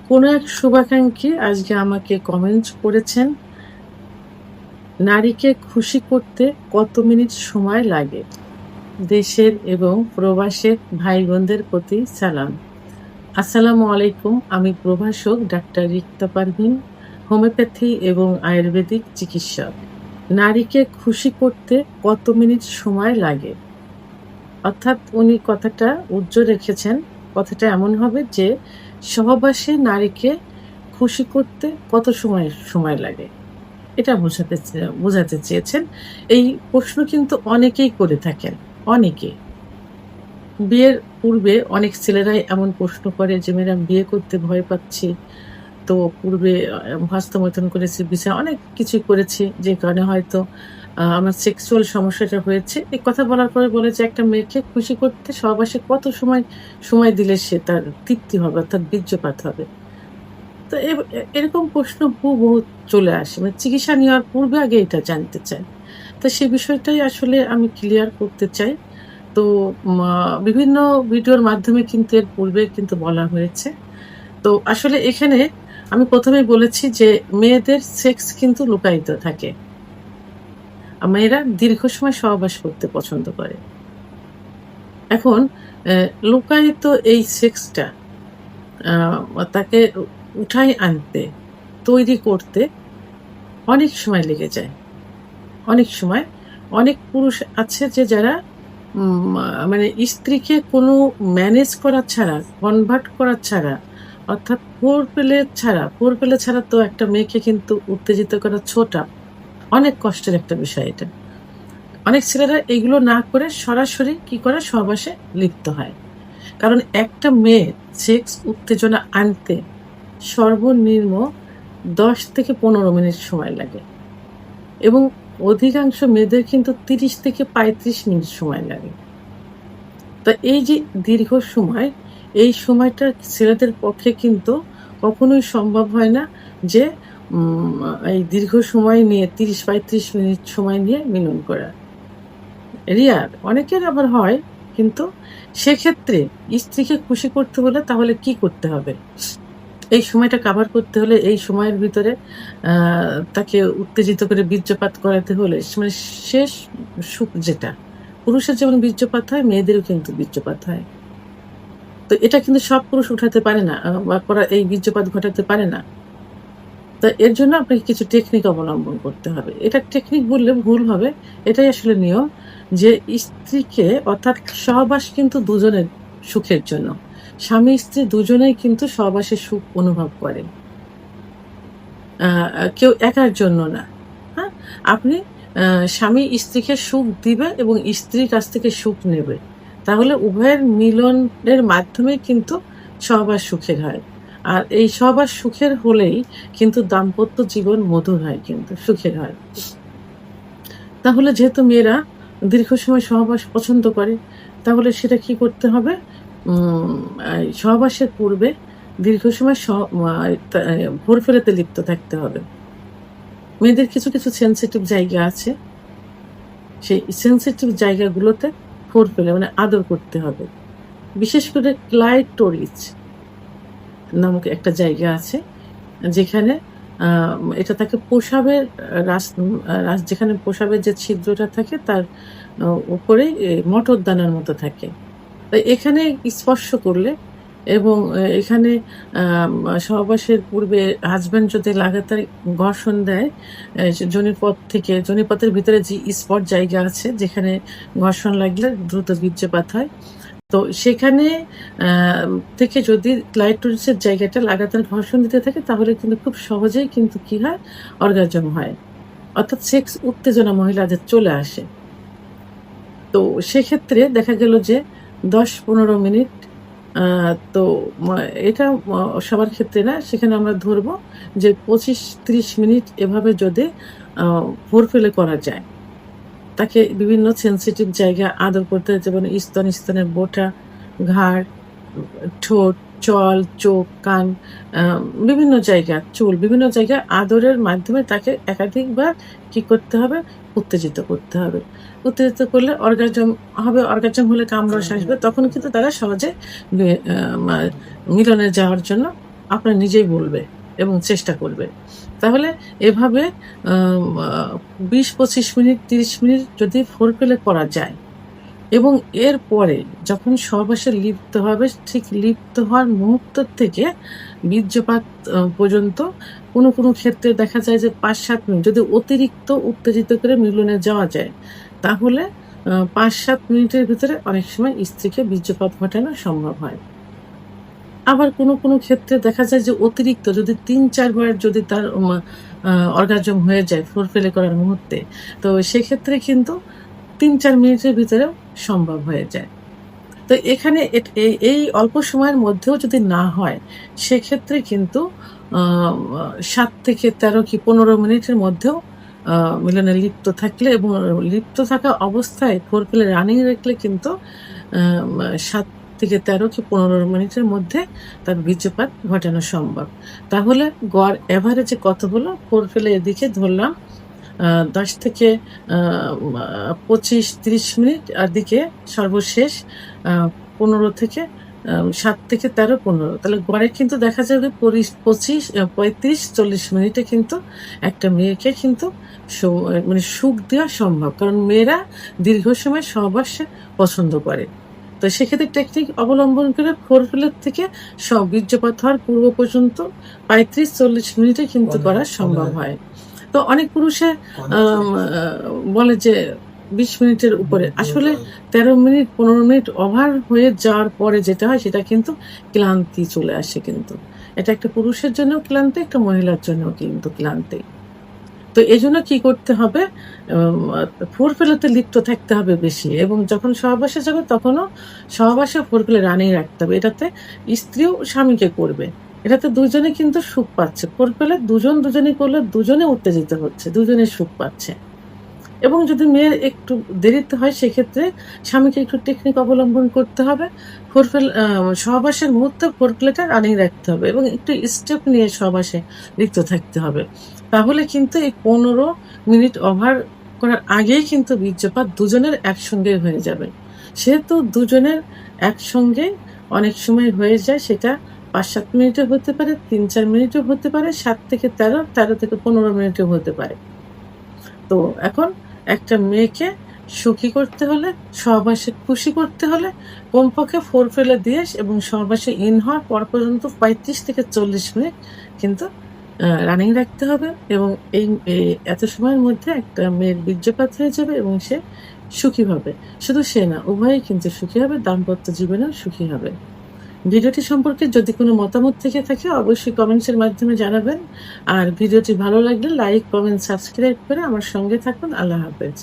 কোনো এক শুভাকাঙ্ক্ষী আজকে আমাকে কমেন্ট করেছেন, নারীকে খুশি করতে কত মিনিট সময় লাগে? দেশের এবং প্রবাসের ভাই বোনদের প্রতি সালাম। আসসালামু আলাইকুম। আমি প্রভাষক ডাক্তার রিক্তা পারভীন, হোমিওপ্যাথি এবং আয়ুর্বেদিক চিকিৎসক। নারীকে খুশি করতে কত মিনিট সময় লাগে? অর্থাৎ উনি কথাটা উজ্জ্বল রেখেছেন। কথাটা এমন হবে যে, সহবাসে নারীকে খুশি করতে কত সময় লাগে? এটা বোঝাতে চেয়েছেন। এই প্রশ্ন কিন্তু অনেকেই করে থাকেন, অনেকে। বিয়ের পূর্বে অনেক ছেলেরাই এমন প্রশ্ন করে যে, "ম্যাডাম বিয়ে করতে ভয় পাচ্ছি। তো পূর্বে হস্তমৈথুন করেছি, অনেক কিছুই করেছি। যে কারণে হয়তো আমার সেক্সুয়াল সমস্যাটা হয়েছে।" এই কথা বলার পরে বলে যে, একটা মেয়েকে খুশি করতে সহবাসে কত সময় দিলে সে তার তৃপ্তি হবে অর্থাৎ বীর্যপাত হবে। তো এরকম প্রশ্ন হুবহু চলে আসে। মানে চিকিৎসা নেওয়ার পূর্বে আগে এটা জানতে চায়। তো সে বিষয়টাই আসলে আমি ক্লিয়ার করতে চাই। তো বিভিন্ন ভিডিওর মাধ্যমে কিন্তু এর পূর্বে কিন্তু বলা হয়েছে। তো আসলে এখানে আমি ১ম এই বলেছি যে মেয়েদের সেক্স কিন্তু লুকায়িত থাকে। মেয়েরা দীর্ঘ সময় সহবাস করতে পছন্দ করে। এখন অ্যা লুকায়িত এই সেক্সটা তাকে উঠায় আনতে, তৈরি করতে অনেক সময় লেগে যায়। অনেক সময় অনেক পুরুষ আছে যে যারা মানে স্ত্রীকে কোনো ম্যানেজ করা ছাড়া, কনভার্ট করা ছাড়া অর্থাৎ ফোর প্লে ছাড়া তো একটা মেয়েকে কিন্তু উত্তেজিত করা ছোটা অনেক কষ্টের একটা বিষয় এটা। অনেক ছেলেরা এগুলো না করে সরাসরি কি করে সহবাসে লিপ্ত হয়। কারণ একটা মেয়ে সেক্স উত্তেজনা আনতে সর্বনিম্ন ১০ থেকে ১৫ মিনিট সময় লাগে এবং অধিকাংশ মেয়েদের কিন্তু ৩০ থেকে ৩৫ মিনিট সময় লাগে। তো এই যে দীর্ঘ সময়, এই সময়টা ছেলেদের পক্ষে কিন্তু কখনোই সম্ভব হয় না যে উম এই দীর্ঘ সময় নিয়ে ৩০-৩৫ মিনিট সময় নিয়ে মিলন করা। রেয়ার। অনেকের আবার হয়। কিন্তু সেক্ষেত্রে স্ত্রীকে খুশি করতে হলে তাহলে কি করতে হবে? এই সময়টা কাভার করতে হলে এই সময়ের ভিতরে আ তাকে উত্তেজিত করে বীর্যপাত করাতে হলে মানে শেষ সুখ যেটা। পুরুষের যেমন বীর্যপাত হয়, মেয়েদেরও কিন্তু বীর্যপাত হয়। তো এটা কিন্তু সব পুরুষ উঠাতে পারে না বা এই বীর্যপাত ঘটাতে পারে না। তো এর জন্য আপনাকে কিছু টেকনিক অবলম্বন করতে হবে। এটা টেকনিক বললে ভুল হবে। এটাই আসলে নিয়ম যে স্ত্রীকে অর্থাৎ সহবাস কিন্তু দুজনের সুখের জন্য। স্বামী-স্ত্রী দুজনেই কিন্তু সহবাসের সুখ অনুভব করে। আ আ কেউ একার জন্য না। হ্যাঁ? আপনি স্বামী স্ত্রীকে সুখ দিবে এবং স্ত্রীর কাছ থেকে সুখ নেবে। তাহলে উভয়ের মিলনের মাধ্যমেই কিন্তু সহবাস সুখের হয়। আর এই সহবাস সুখের হলেই কিন্তু দাম্পত্য জীবন মধুর হয় কিন্তু, সুখের হয়। তাহলে যেহেতু মেয়েরা দীর্ঘ সময় সহবাস পছন্দ করে, তাহলে সেটা কি করতে হবে? উম এই সহবাসের পূর্বে দীর্ঘ সময় স মা তা ভোরফেলাতে লিপ্ত থাকতে হবে। মেয়েদের কিছু সেনসিটিভ জায়গা আছে। সেই সেনসিটিভ জায়গাগুলোতে ফোরফেলে মানে আদর করতে হবে। বিশেষ করে ক্লাইটোরিস নামক একটা জায়গা আছে যেখানে আ এটা থাকে প্রসাবের যেখানে প্রসাবের যে ছিদ্রটা থাকে তার উপরেই মটরদানার মতো থাকে। তো এখানে স্পর্শ করলে এবং এখানে সহবাসের পূর্বে হাসব্যান্ড যদি লাগাতার ঘর্ষণ দেয়, যোনিপথের ভিতরে যে স্পট জায়গা আছে যেখানে ঘর্ষণ লাগলে দ্রুত বীর্যপাত হয়। তো সেখানে আ থেকে যদি ক্লাইটোরিসের জায়গাটা লাগাতার ঘর্ষণ দিতে থাকে তাহলে কিন্তু খুব সহজেই কিন্তু কি হয়? অর্গাজম হয়। অর্থাৎ সেক্স উত্তেজনা মহিলাদের চলে আসে। তো সেক্ষেত্রে দেখা গেল যে ১০-১৫ মিনিট আ তো মা এটা সবার ক্ষেত্রে না। সেখানে আমরা ধরব যে ২৫-৩০ মিনিট এভাবে যদি আ ভোরফেলে করা যায়। তাকে বিভিন্ন সেনসিটিভ জায়গা আদর করতে যেমন স্তনের বোঁটা, ঘাড়, ঠোঁট, চল, চোখ, কান, আ বিভিন্ন জায়গা, চুল, বিভিন্ন জায়গায় আদরের মাধ্যমে তাকে একাধিকবার কি করতে হবে? উত্তেজিত করতে হবে। উত্তেজিত করলে অর্গাজম হবে, অর্গাজম হলে কামরস আসবে। তখন কিন্তু তারা সহজে বে আ মা মিলনে যাওয়ার জন্য আপনার নিজেই বলবে এবং চেষ্টা করবে। তাহলে এভাবে 20-25 মিনিট 30 মিনিট যদি ফোরপ্লে করা যায় এবং এরপরে যখন সহবাসে লিপ্ত হবে, ঠিক লিপ্ত হওয়ার মুহূর্ত থেকে বীর্যপাত পর্যন্ত কোনো ক্ষেত্রে দেখা যায় যে ৫-৭ মিনিট যদি অতিরিক্ত উত্তেজিত করে মিলনে যাওয়া যায়, তাহলে ৫-৭ মিনিটের ভিতরে অনেক সময় স্ত্রীকে বীর্যপাত ঘটানো সম্ভব হয়। আবার কোনো ক্ষেত্রে দেখা যায় যে অতিরিক্ত যদি ৩-৪ বার যদি তার অর্গাজম হয়ে যায় ফোরপ্লে করার মুহূর্তে, তো সেক্ষেত্রে কিন্তু ৩-৪ মিনিটের ভিতরেও সম্ভব হয়ে যায়। তো এখানে এই অল্প সময়ের মধ্যেও যদি না হয়, সেক্ষেত্রে কিন্তু ৭ থেকে ১৩ কি ১৫ মিনিটের মধ্যেও মিলনে লিপ্ত থাকলে এবং লিপ্ত থাকা অবস্থায় ফোরপ্লে রানিং রাখলে কিন্তু ৭ থেকে ১৩ কি ১৫ মিনিটের মধ্যে তার বীর্যপাত ঘটানো সম্ভব। তাহলে গড় এভারেজে কত হলো? ফোরপ্লে এদিকে ধরলাম ১০ থেকে ২৫-৩০ মিনিট, আর দিকে সর্বশেষ ১৫ থেকে ৭ থেকে ১৩-১৫। তাহলে গড়ে কিন্তু দেখা যাবে ৩৫-৪০ মিনিটে কিন্তু একটা মেয়েকে কিন্তু মানে সুখ দেওয়া সম্ভব। কারণ মেয়েরা দীর্ঘ সময় সহবাসে পছন্দ করে। তো সেক্ষেত্রে টেকনিক অবলম্বন করে ফোরপ্লের থেকে বীর্যপাত হওয়ার পূর্ব পর্যন্ত ৩৫-৪০ মিনিটে কিন্তু করা সম্ভব হয়। তো অনেক পুরুষে বলে যে ২০ মিনিটের উপরে। আসলে ১৩ মিনিট ১৫ মিনিট ওভার হয়ে যাওয়ার পরে যেটা হয় সেটা কিন্তু ক্লান্তি চলে আসে কিন্তু। এটা একটা পুরুষের জন্যও ক্লান্তি, একটা মহিলার জন্যও কিন্তু ক্লান্তি। তো এজন্য কি করতে হবে? ফোরপ্লেতে লিপ্ত থাকতে হবে বেশি এবং যখন সহবাসে যাবে তখনও সহবাসে ফোরপ্লে রানিং রাখতে হবে। এটাতে স্ত্রীও স্বামীকে করবে। এটাতে দুজনে কিন্তু সুখ পাচ্ছে। ফোরপ্লে দুজনেই করলে দুজনে উত্তেজিত হচ্ছে, দুজনে সুখ পাচ্ছে। এবং যদি মেয়ের একটু দেরিতে হয় সেক্ষেত্রে স্বামীকে একটু টেকনিক অবলম্বন করতে হবে। সহবাসের মুহূর্তে ফোরপ্লেটা রানিং রাখতে হবে এবং একটু স্টেপ নিয়ে সহবাসে লিপ্ত থাকতে হবে। তাহলে কিন্তু এই ১৫ মিনিট ওভার করার আগেই কিন্তু বীর্যপাত দুজনের একসঙ্গে হয়ে যাবে। সেহেতু দুজনের একসঙ্গে অনেক সময় হয়ে যায়, সেটা ৫-৭ মিনিটও হতে পারে, ৩-৪ মিনিটও হতে পারে, ৭ থেকে ১৩, ১৩ থেকে ১৫ মিনিটও হতে পারে। তো এখন একটা মেয়েকে সুখী করতে হলে, সহবাসে খুশি করতে হলে কমপক্ষে ফোরপ্লে দিয়ে এবং সহবাসে ইন হওয়ার পর পর্যন্ত ৩৫ থেকে ৪০ মিনিট কিন্তু রানিং রাখতে হবে এবং এই এত সময়ের মধ্যে একটা মেয়ের বীর্যপাত হয়ে যাবে এবং সে সুখী হবে। শুধু সে না, উভয়েই কিন্তু সুখী হবে, দাম্পত্য জীবনেও সুখী হবে। ভিডিওটি সম্পর্কে যদি কোনো মতামত থেকে থাকে অবশ্যই কমেন্টসের মাধ্যমে জানাবেন। আর ভিডিওটি ভালো লাগলে লাইক, কমেন্ট, সাবস্ক্রাইব করে আমার সঙ্গে থাকুন। আল্লাহ হাফেজ।